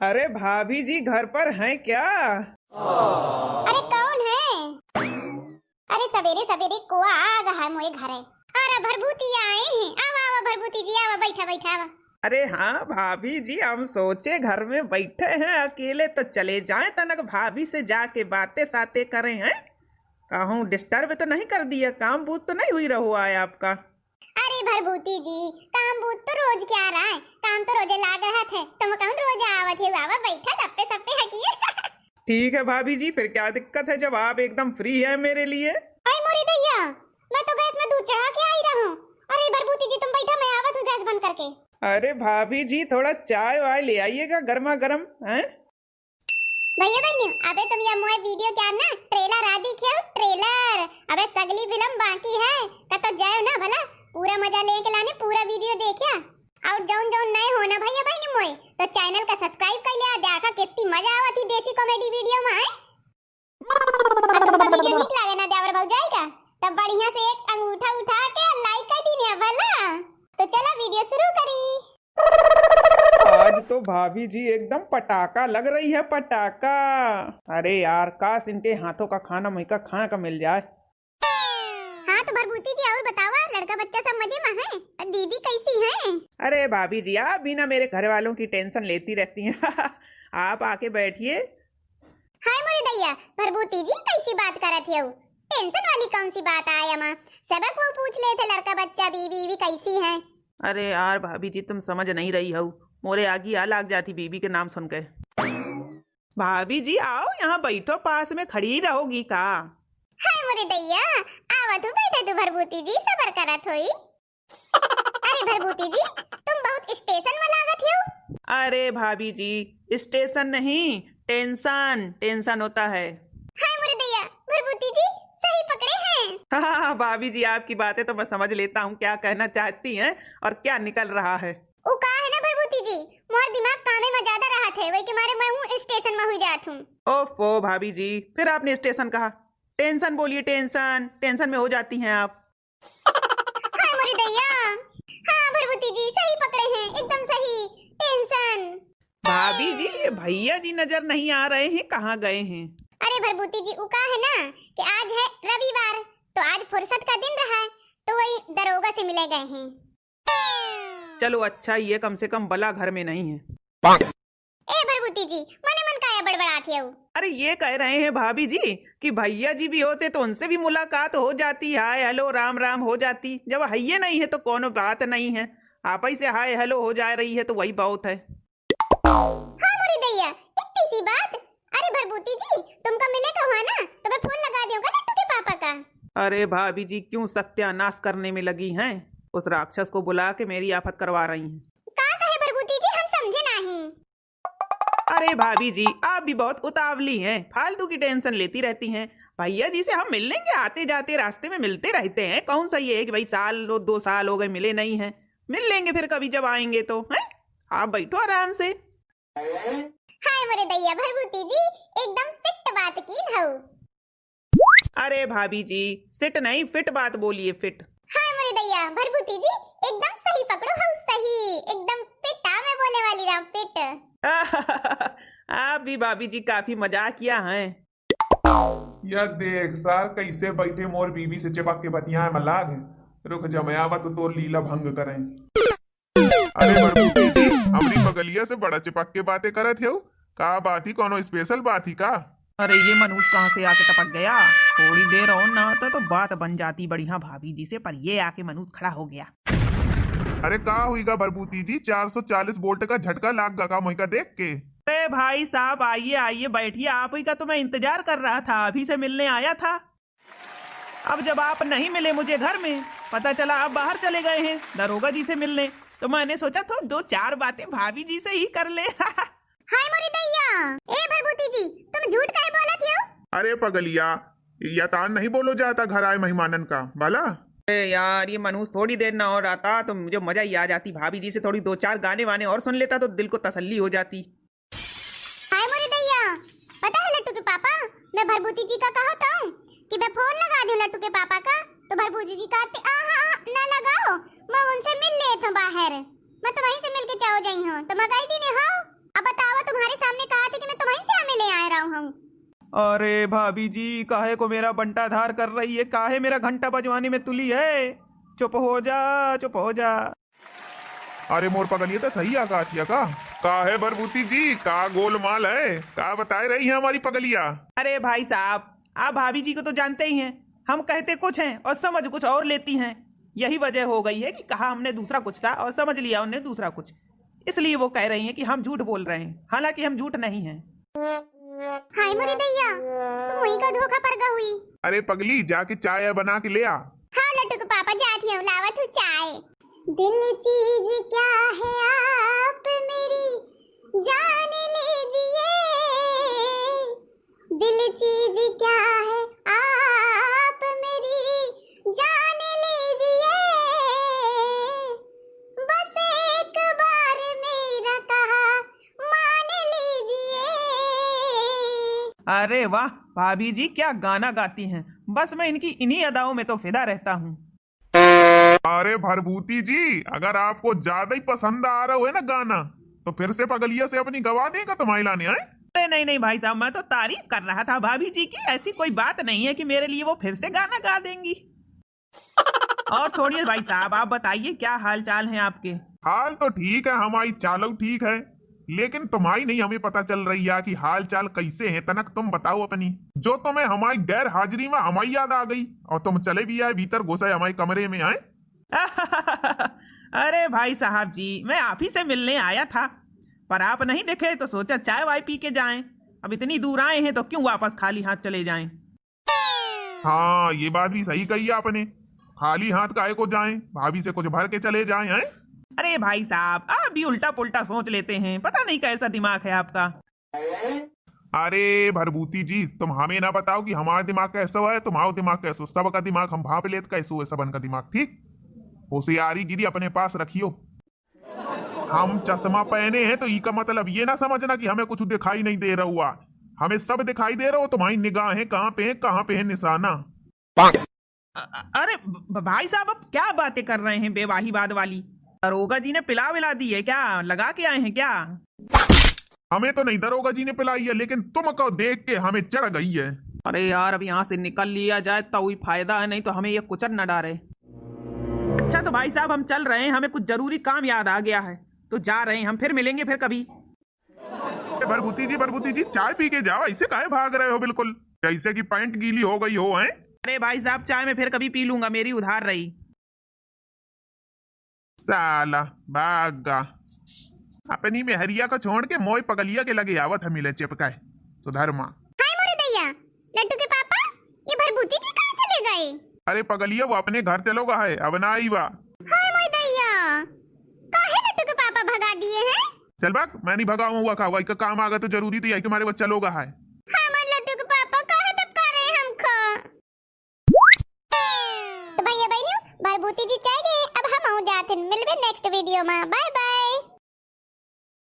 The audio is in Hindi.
अरे भाभी जी घर पर हैं क्या? अरे कौन है? अरे सवेरे सवेरे कोआ आ गया मोए घरे। अरे भरभूति आए हैं। आवा आवा भरभूति जी आवा, बैठा बैठा आवा। अरे हाँ भाभी जी, हम सोचे घर में बैठे हैं अकेले तो चले जाएं तनक भाभी से जाके बातें सातें करें हैं। कहूँ डिस्टर्ब तो नहीं कर दिया? काम बूत तो नहीं हुई रहुआ है आपका? अरे भरभूति जी, काम बूत तो रोज क्या रहा है, काम तो रोजे लाग रहा थे। तुम कौन रोज आवत है? आवा बैठा गप्पे सप्पे हकिए। ठीक है भाभी जी, फिर क्या दिक्कत है जब आप एकदम फ्री है मेरे लिए। अरे मोरी दैया, मैं तो गैस में दूध चढ़ा के आई रहा हूँ। अरे भरभूति जी तुम बैठा, मैं आवत हूँ गैस बंद करके। अरे भाभी जी थोड़ा चाय वाय ले आइएगा गर्मा गर्म हैं। भैया बहनी, अबे तुम ये मोए वीडियो क्या ना ट्रेलर आ दिखे हो? ट्रेलर अबे सगली फिल्म बाकी है का तो जाओ ना भला, पूरा मजा लेके लाने पूरा वीडियो देखिया। और जौन जौन नए हो ना भैया बहनी मोए तो चैनल का सब्सक्राइब कर लिया। देखा कितनी मजा आवत थी देसी कॉमेडी वीडियो में। तुमको वीडियो ठीक लगे ना देवर भाऊ जाएगा तब बढ़िया से एक अंगूठा उठा के लाइक कर दीजिए भला। तो चलो वीडियो शुरू करी। आज तो भाभी जी एकदम पटाखा लग रही है, पटाखा। अरे यार काश इनके हाथों का खाना मुझे खाने का मिल जाए। हाँ तो भरभूति जी और बतावा, लड़का बच्चा सब मजे में है? और दीदी कैसी है? अरे भाभी जी आप भी ना मेरे घर वालों की टेंशन लेती रहती हैं। आप आके बैठिए। हाय मोरे दैया, भरभूति जी कैसी बात करत हो? टेंशन वाली कौन सी बात आया माँ? सबक वो पूछ ले थे, लड़का बच्चा बीवी भी कैसी है? अरे यार भाभी जी तुम समझ नहीं रही हो, मोरे आगी आ लाग जाती बीबी के नाम सुनकर। भाभी जी आओ यहाँ बैठो, पास में खड़ी रहोगी का? हाय मोरे दैया, आवा तू बैठे तू भरभूति जी सबर करत होई। अरे भरभूति जी तुम बहुत स्टेशन में लागत हो। अरे भाभी जी स्टेशन नहीं, टेंशन टेंशन होता है। हाय मोरे दैया, भरभूति जी सही पकड़े हैं। हाँ भाभी जी आपकी बातें तो मैं समझ लेता हूँ, क्या कहना चाहती हैं और क्या निकल रहा है। वो का है ना भरभूति जी, मोर दिमाग कामे में ज्यादा रहा थे, वही के मारे मैं हूँ स्टेशन में हुई जात हूँ। ओफो भाभी जी फिर आपने स्टेशन कहा, टेंशन बोलिए, टेंशन टेंशन में हो जाती हैं आप। हाय मोरे दैया, हाँ भरभूति जी सही पकड़े हैं, एकदम सही, टेंशन। भाभी जी ये भैया जी नजर नहीं आ रहे हैं, कहाँ गए हैं? अरे भरभूति जी उका है ना कि आज है रविवार, तो आज फुर्सत का दिन रहा है तो वही दरोगा से मिले गए हैं। चलो अच्छा ये कम से कम बला घर में नहीं है। ए भरभूति जी मने मन काया बड़बड़ाती हो? अरे ये कह रहे हैं भाभी जी कि भैया जी भी होते तो उनसे भी मुलाकात हो जाती, हाय हेलो राम राम हो जाती। जब भैया नहीं है तो कोनो बात नहीं है, आप ही से हाय हेलो हो जा रही है तो वही बहुत है। हाँ मोरी दैया इतनी सी बात। अरे भरभूति जी तुमका मिले का हुआ ना तो मैं फोन लगा दूंगा लट्टू के पापा का। अरे भाभी जी क्यों सत्यानाश करने में लगी हैं? उस राक्षस को बुला के मेरी आफत करवा रही हैं। का कहे भरभूति जी, हम समझे नहीं। अरे भाभी जी आप भी बहुत उतावली हैं, फालतू की टेंशन लेती रहती हैं। भैया जी से हम मिल लेंगे, आते जाते रास्ते में मिलते रहते हैं। कौन सा ये है कि भाई साल 2 साल हो गए मिले नहीं हैं, मिल लेंगे फिर कभी जब आएंगे तो हैं। आप बैठो आराम से। हाय मोरे दैया भरभूति जी एकदम सिट बात की हो। अरे भाभी जी सिट नहीं फिट बात बोलिए, फिट। हाय मोरे दैया भरभूति जी एकदम सही पकड़ो, हम सही एकदम फिट। मैं बोले वाली राम फिट। आप भी भाभी जी काफी मजाक किया हैं। या देख सार कैसे बैठे मोर बीबी से चिपक के बतियाए मलाग है। रुक जमयावा तो तोर लीला भंग करें। अरे भरभूति जी हमरी बगलिया से बड़ा चिपक के बातें करत हो, का बात ही कोनो स्पेशल बात ही का? अरे ये मनुष्य कहाँ से आके टपक गया? थोड़ी देर और ना होता तो बात बन जाती बढ़िया भाभी जी से, पर ये आके मनुष्य खड़ा हो गया। अरे का हुईगा भरभूति जी, 440 वोल्ट का झटका लाग गा का मोइका देख के? अरे भाई साहब आइए आइए बैठिए, आप ही का तो मैं इंतजार कर रहा था, अभी से मिलने आया था। अब जब आप नहीं मिले मुझे घर में, पता चला आप बाहर चले गए हैं दरोगा जी से मिलने, तो मैंने सोचा था 2-4 बातें भाभी जी से ही कर ले। हाय मोरी दैया, ए भरभूति जी तुम झूठ काहे बोलत हो? अरे पगलिया या तान नहीं बोलो जाता घर आए मेहमानन का बाला। अरे यार ये मनुष्य थोड़ी देर ना और आता तो मुझे मजा ही आ जाती, भाभी जी से थोड़ी 2-4 गाने वाने और सुन लेता तो दिल को तसल्ली हो जाती। हाय मोरी दैया, पता है लट्टू के पापा, मैं भरभूति जी का कहा था कि मैं फोन लगा दूं लट्टू के पापा का, तो भरभूति जी कहते ना लगाओ, मैं उनसे मिल ले था बाहर, मैं तो वहीं से मिल के चाहो जाई हूं, तो मैं कही थी ने हाँ अब बताओ, तुम्हारे सामने कहा था कि मैं तुम्हारे से मिले आ रहा हूँ। अरे भाभी जी, काहे को मेरा बंटाधार कर रही है? काहे मेरा घंटा बजवाने में तुली है? चुप हो जा, चुप हो जा। अरे मोर पगलिए तो सही आगा थिया का है भरभूति जी, का गोलमाल है, का बताए रही है हमारी पगलिया? अरे भाई साहब, आप भाभी जी को तो जानते ही हैं, हम कहते कुछ हैं और समझ कुछ और लेती हैं। यही वजह हो गई है कि कहा हमने दूसरा कुछ था और समझ लिया उन्हें दूसरा कुछ। इसलिए वो कह रही हैं कि हम झूठ बोल रहे हैं, हालांकि हम झूठ नहीं हैं। हाय मोरी दैया, तुम वही का धोखा पर गा हुई। अरे पगली, जाके चाय बना के ले आ। हाँ लट्टू के पापा, जाती हूँ, लावत हूँ चाय। दिल चीज क्या है आप मेरी जान लीजिए, दिल चीज क्या है आप मेरी जान लीजिए, बस एक बार मेरा कहा मान लीजिए। अरे वाह भाभी जी, क्या गाना गाती हैं। बस मैं इनकी इन्हीं अदाओं में तो फिदा रहता हूँ। अरे भरभूति जी, अगर आपको ज्यादा ही पसंद आ रहा है ना गाना, तो फिर से पगलिया से अपनी गवा देगा तुम्हारी लाने आए। अरे नहीं नहीं भाई साहब, मैं तो तारीफ कर रहा था भाभी जी की। ऐसी कोई बात नहीं है कि मेरे लिए वो फिर से गाना गा देंगी। और छोड़िए भाई साहब, आप बताइए क्या हाल चाल है आपके? हाल तो ठीक है, हमारी चालो ठीक है, लेकिन तुम्हारी नहीं हमें पता चल रही है कि हाल चाल कैसे है। तनक तुम बताओ अपनी, जो तुम्हें हमारी गैर हाजिरी में हमारी याद आ गई और तुम चले भी आए भीतर, घुसे हमारे कमरे में आए। अरे भाई साहब जी, मैं आप ही से मिलने आया था, पर आप नहीं दिखे तो सोचा चाय वाय पी के जाएं। अब इतनी दूर आए हैं तो क्यों वापस खाली हाथ चले जाएं? हाँ, ये बात भी सही कही आपने, खाली हाथ काहे को जाएं, भाभी से कुछ भर के चले जाएं हैं। अरे भाई साहब, आप भी उल्टा पुल्टा सोच लेते हैं, पता नहीं कैसा दिमाग है आपका। अरे भरभूति जी, तुम हमें ना बताओ कि हमारा दिमाग कैसा है, तुम्हारा दिमाग कैसा। सब का दिमाग हम भाप लेते कैसे है सबन का दिमाग, ठीक? होशियारी गिरी अपने पास रखियो। हम चश्मा पहने हैं तो ई का मतलब ये ना समझना कि हमें कुछ दिखाई नहीं दे रहा हुआ, हमें सब दिखाई दे रहा हो। तुम्हारी निगाहें कहाँ पे है निशाना। अरे भाई साहब, अब क्या बातें कर रहे हैं बेवाही बात वाली? दरोगा जी ने पिला विला दी है क्या? लगा के आए हैं क्या? हमें तो नहीं दरोगा जी ने पिलाई है, लेकिन तुमको देख के हमें चढ़ गई है। अरे यार, अब यहाँ से निकल लिया जाए तो ही फायदा है, नहीं तो हमें ये कुचर न डाले। अच्छा तो भाई साहब, हम चल रहे हैं, हमें कुछ जरूरी काम याद आ गया है तो जा रहे हैं, हम फिर मिलेंगे फिर कभी। भरभूति जी, चाय पी के जाओ, ऐसे काहे भाग रहे हो बिल्कुल जैसे कि पैंट गीली हो गई हो, हैं? अरे भाई साहब, चाय में फिर कभी पी लूंगा, मेरी उधार रही। साला भागा, अपनी मेहरिया को छोड़ के मोई पगलिया के लगे आवत है मिले चिपकाए। सुधर माँ। हाय मोरी दैया, लट्टू के पापा, ये भरभूति जी कहाँ चले गए? अरे पगलिया, वो अपने घर चलोगा है, अब ना आई बा। हाय मोरी दैया, काहे लट्टू के पापा भगा दिए हैं? चल बात, मैं नहीं भगाऊंगा हुआ का का काम आ गया तो जरूरी थी कि हमारे वो चलोगा है। हमारे लड्डू के पापा काहे धपका रहे हैं हमको? तो भैया बहनियों, भरभूति जी चाह गए, अब हम जाते हैं, मिलबे नेक्स्ट वीडियो में। Bye bye.